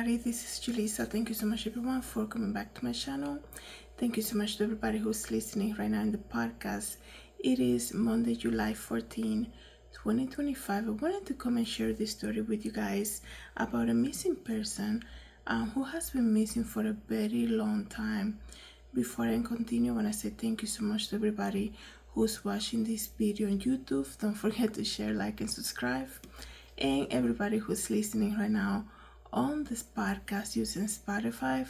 everybody, this is Julissa. Thank you so much everyone for coming back to my channel. Thank you so much to everybody who's listening right now in the podcast. It is Monday, July 14, 2025. I wanted to come and share this story with you guys about a missing person who has been missing for a very long time. Before I continue, I want to say thank you so much to everybody who's watching this video on YouTube. Don't forget to share, like, and subscribe. And everybody who's listening right now on this podcast using Spotify,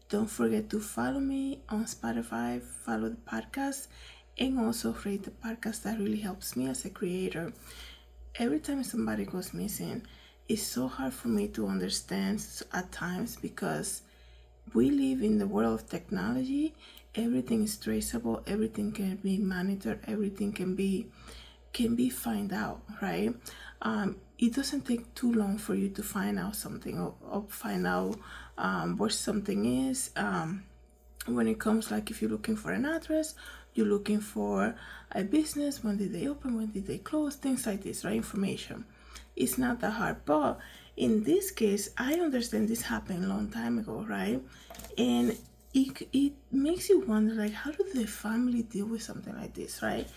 don't forget to follow me on Spotify, follow the podcast, and also rate the podcast. That really helps me as a creator. Every time somebody goes missing, it's so hard for me to understand at times because we live in the world of technology. Everything is traceable, everything can be monitored, everything can be find out, right? It doesn't take too long for you to find out something or find out where something is. When it comes, like, if you're looking for an address, you're looking for a business, when did they open, when did they close, things like this, right? Information. It's not that hard, but in this case, I understand this happened a long time ago, right? And it makes you wonder, like, how do the family deal with something like this, right?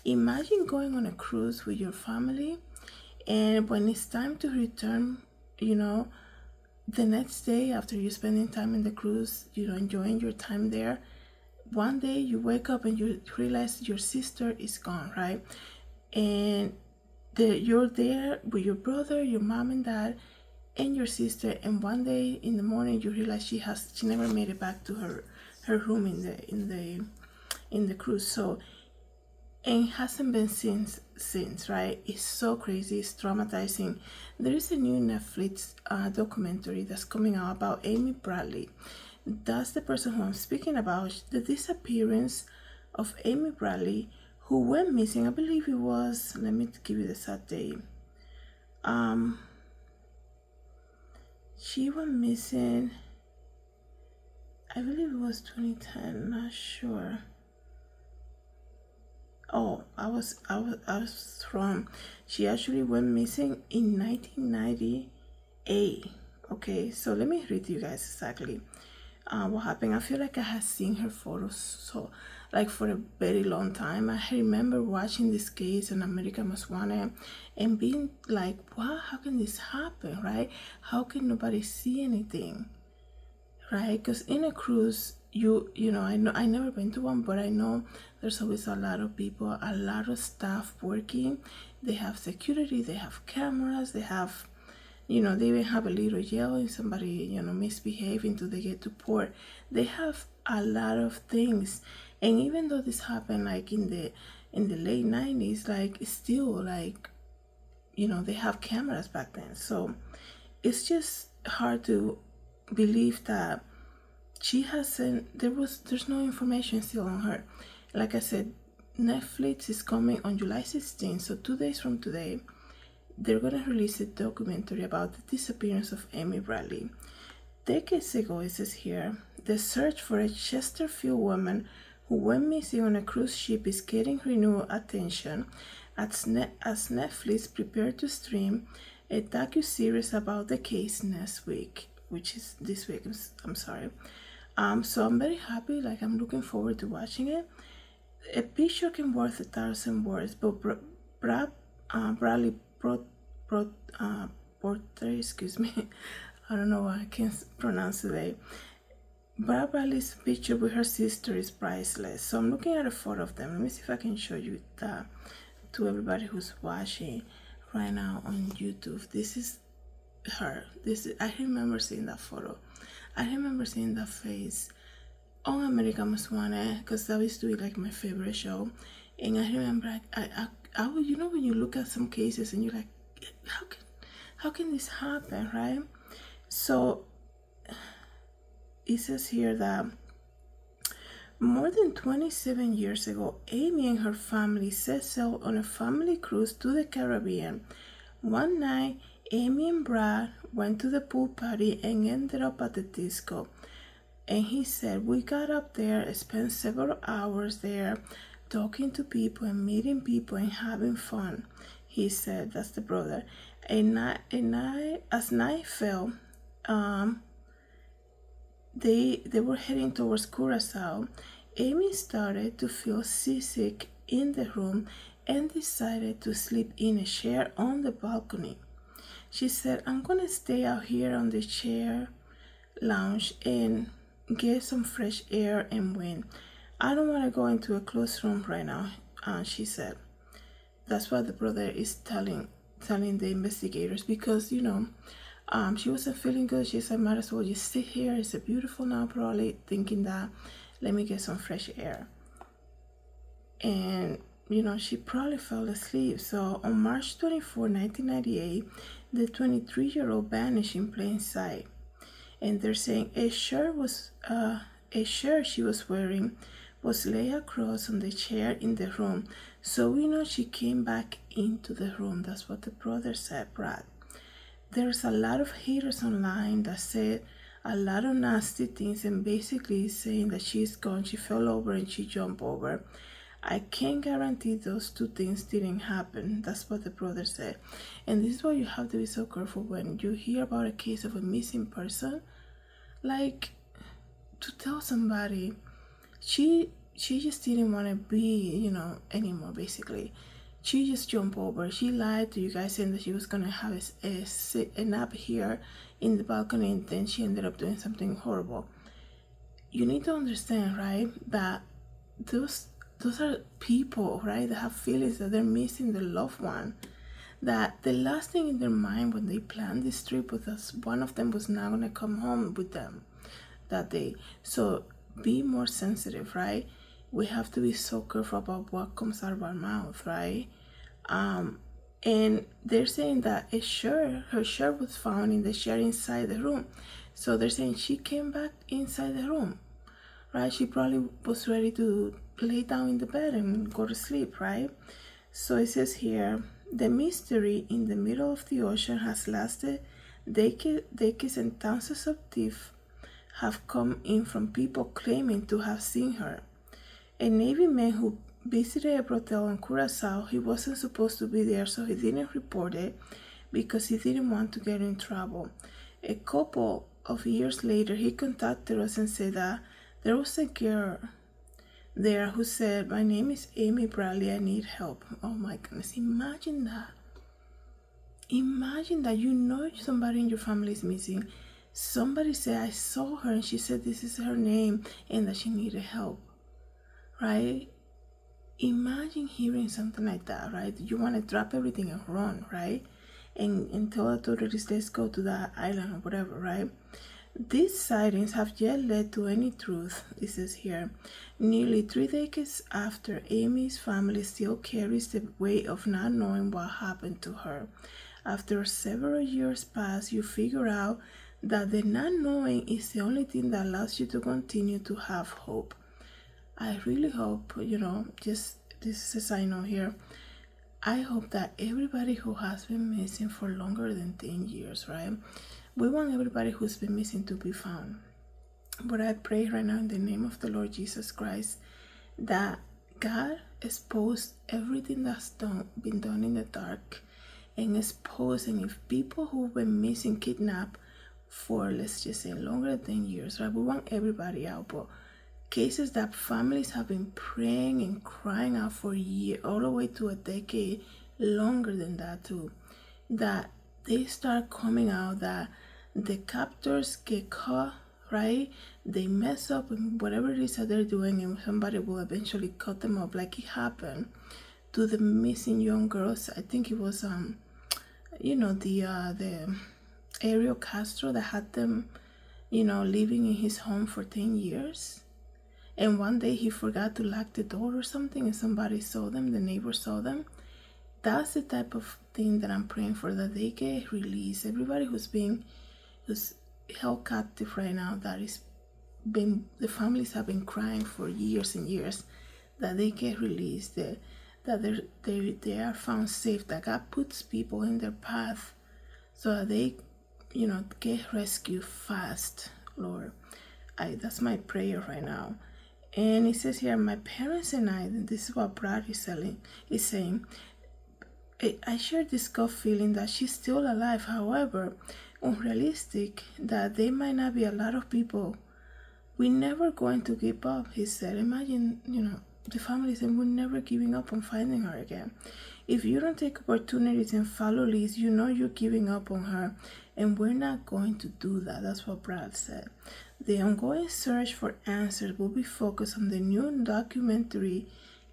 Imagine going on a cruise with your family, and when it's time to return, the next day after you spending time in the cruise, enjoying your time there, one day you wake up and you realize your sister is gone, right? And you're there with your brother, your mom and dad, and your sister, and one day in the morning you realize she never made it back to her room in the cruise. So, and hasn't been since, right? It's so crazy, it's traumatizing. There is a new Netflix documentary that's coming out about Amy Bradley. That's the person who I'm speaking about, the disappearance of Amy Bradley, who went missing. I believe it was, let me give you the exact date. She went missing, I believe it was 2010, not sure. Oh, I was wrong. She actually went missing in 1998. Okay, so let me read you guys exactly what happened. I feel like I had seen her photos for a very long time. I remember watching this case on America Most Wanted and being like, wow, how can this happen, right? How can nobody see anything, right? Because in a cruise, I never been to one, but I know there's always a lot of people, a lot of staff working. They have security, they have cameras, they have, they even have a little yell if somebody, misbehave until they get to port. They have a lot of things. And even though this happened like in the late 90s, like, it's still like, they have cameras back then. So it's just hard to believe that she hasn't, there's no information still on her. Like I said, Netflix is coming on July 16th, so 2 days from today, they're gonna release a documentary about the disappearance of Amy Bradley. Decades ago, it says here, the search for a Chesterfield woman who went missing on a cruise ship is getting renewed attention as Netflix prepared to stream a docu-series about the case next week, which is this week, I'm sorry. So I'm very happy, like, I'm looking forward to watching it. A picture can worth 1,000 words, but Bradley portrait, excuse me, I don't know why I can't pronounce today. Bradley's picture with her sister is priceless. So I'm looking at a photo of them. Let me see if I can show you that to everybody who's watching right now on YouTube. This is her. I remember seeing that photo. I remember seeing that face on America Most Wanted because that used to be like my favorite show. And I remember I would, when you look at some cases and you're like, how can this happen, right? So it says here that more than 27 years ago, Amy and her family set sail on a family cruise to the Caribbean. One night, Amy and Brad went to the pool party and ended up at the disco. And he said, we got up there, spent several hours there, talking to people and meeting people and having fun. He said, that's the brother. As night fell, um, they were heading towards Curacao, Amy started to feel seasick in the room and decided to sleep in a chair on the balcony. She said, I'm gonna stay out here on the chair lounge and get some fresh air and wind. I don't want to go into a closed room right now, she said. That's what the brother is telling the investigators, because she wasn't feeling good. She said, might as well just sit here. It's a beautiful now, probably thinking that let me get some fresh air. And she probably fell asleep. So on March 24, 1998, the 23-year-old vanished in plain sight. And they're saying a shirt she was wearing was laid across on the chair in the room. So we know she came back into the room. That's what the brother said, Brad. There's a lot of haters online that said a lot of nasty things and basically saying that she's gone, she fell over and she jumped over. I can't guarantee those two things didn't happen. That's what the brother said. And this is why you have to be so careful when you hear about a case of a missing person. Like, to tell somebody, she just didn't want to be, anymore, basically. She just jumped over. She lied to you guys saying that she was going to have a nap here in the balcony, and then she ended up doing something horrible. You need to understand, right, that those are people, right, that have feelings that they're missing their loved one. That the last thing in their mind when they planned this trip was that one of them was not going to come home with them that day. So be more sensitive, right? We have to be so careful about what comes out of our mouth, right? And they're saying that her shirt was found in the chair inside the room. So they're saying she came back inside the room, right? She probably was ready to lay down in the bed and go to sleep, right? So it says here, the mystery in the middle of the ocean has lasted decades, and thousands of thieves have come in from people claiming to have seen her. A Navy man who visited a brothel in Curacao, he wasn't supposed to be there, so he didn't report it because he didn't want to get in trouble. A couple of years later, he contacted us and said that there was a girl there who said, my name is Amy Bradley, I need help. Oh my goodness, imagine that. Imagine that somebody in your family is missing. Somebody said, I saw her and she said this is her name and that she needed help, right? Imagine hearing something like that, right? You want to drop everything and run, right? And tell authorities, let's go to that island or whatever, right? These sightings have yet led to any truth. This is here. Nearly 3 decades after, Amy's family still carries the weight of not knowing what happened to her. After several years pass, you figure out that the not knowing is the only thing that allows you to continue to have hope. I really hope, just this is a side note here, I hope that everybody who has been missing for longer than 10 years, right? We want everybody who's been missing to be found. But I pray right now in the name of the Lord Jesus Christ that God expose everything that's been done in the dark, and exposing if people who've been missing, kidnapped for, let's just say, longer than 10 years, right? We want everybody out, but cases that families have been praying and crying out for years, all the way to a decade, longer than that too, that they start coming out, that the captors get caught, right? They mess up in whatever it is that they're doing, and somebody will eventually cut them up, like it happened to the missing young girls. I think it was the Ariel Castro that had them living in his home for 10 years, and one day he forgot to lock the door or something, and somebody saw them, the neighbor saw them. That's the type of thing that I'm praying for, that they get released. Everybody who's held captive right now, the families have been crying for years and years, that they get released, that they are found safe, that God puts people in their path so that they get rescued fast, Lord. That's my prayer right now. And it says here, my parents and I, this is what Brad is saying, I share this gut feeling that she's still alive. However, unrealistic, that there might not be a lot of people. We're never going to give up, he said. Imagine, the family said, we're never giving up on finding her again. If you don't take opportunities and follow leads, you're giving up on her, and we're not going to do that. That's what Brad said. The ongoing search for answers will be focused on the new documentary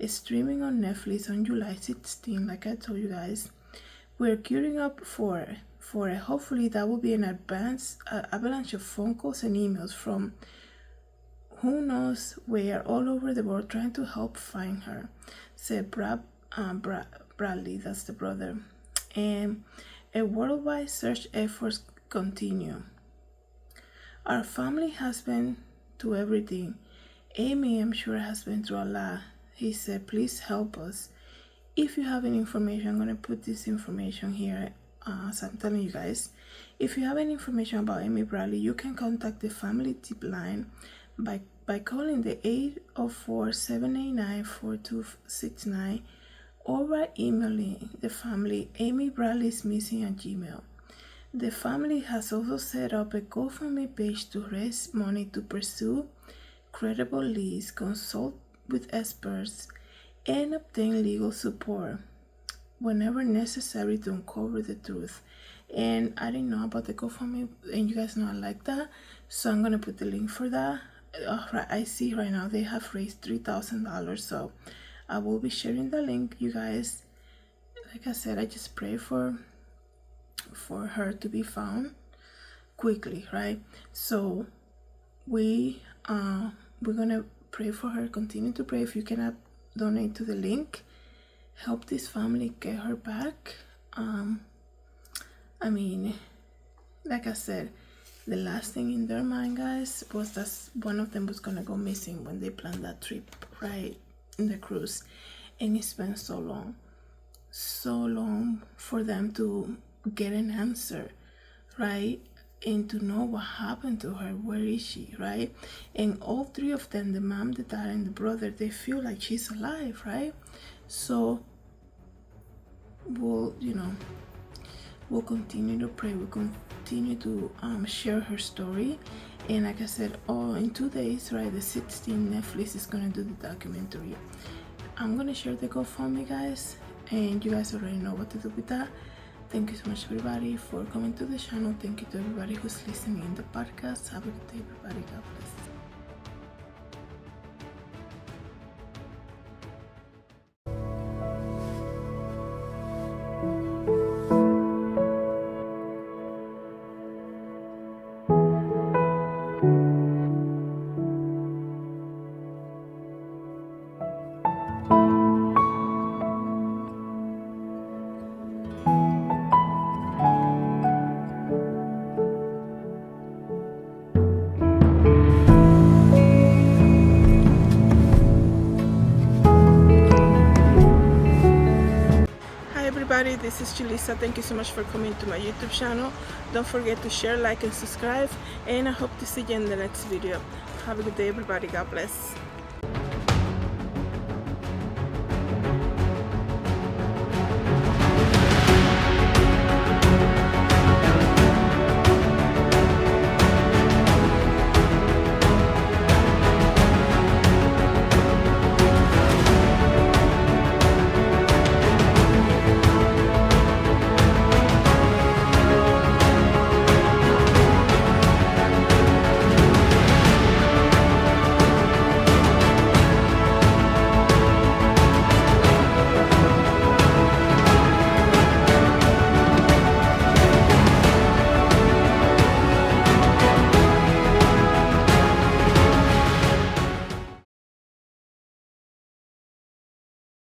streaming on Netflix on July 16, like I told you guys. We're gearing up for it. Hopefully that will be an avalanche of phone calls and emails from who knows where, all over the world, trying to help find her, said Bradley, that's the brother. And a worldwide search efforts continue. Our family has been through everything. Amy, I'm sure, has been through a lot. He said, please help us. If you have any information, I'm going to put this information here. As I'm telling you guys, if you have any information about Amy Bradley, you can contact the family tip line by calling the 804-789-4269 or by emailing the family Amy Bradley is missing at Gmail. The family has also set up a GoFundMe page to raise money to pursue credible leads, consult with experts, and obtain legal support whenever necessary to uncover the truth. And I didn't know about the GoFundMe, and you guys know I like that, so I'm gonna put the link for that. I see right now they have raised $3,000, so I will be sharing the link, you guys. Like I said, I just pray for her to be found quickly, right? So we're gonna pray for her, continue to pray. If you cannot donate to the link, help this family get her back. I mean, like I said, the last thing in their mind, guys, was that one of them was gonna go missing when they planned that trip, right, in the cruise. And it's been so long for them to get an answer, right, and to know what happened to her. Where is she, right? And all three of them, the mom, the dad, and the brother, they feel like she's alive, right? So we'll continue to pray. We'll continue to share her story. And like I said, in 2 days, right, the 16th, Netflix is gonna do the documentary. I'm gonna share the GoFundMe, guys, and you guys already know what to do with that. Thank you so much, everybody, for coming to the channel. Thank you to everybody who's listening in the podcast. Have a good day, everybody. God bless. This is Julissa. Thank you so much for coming to my YouTube channel. Don't forget to share, like, and subscribe, and I hope to see you in the next video. Have a good day, everybody. God bless.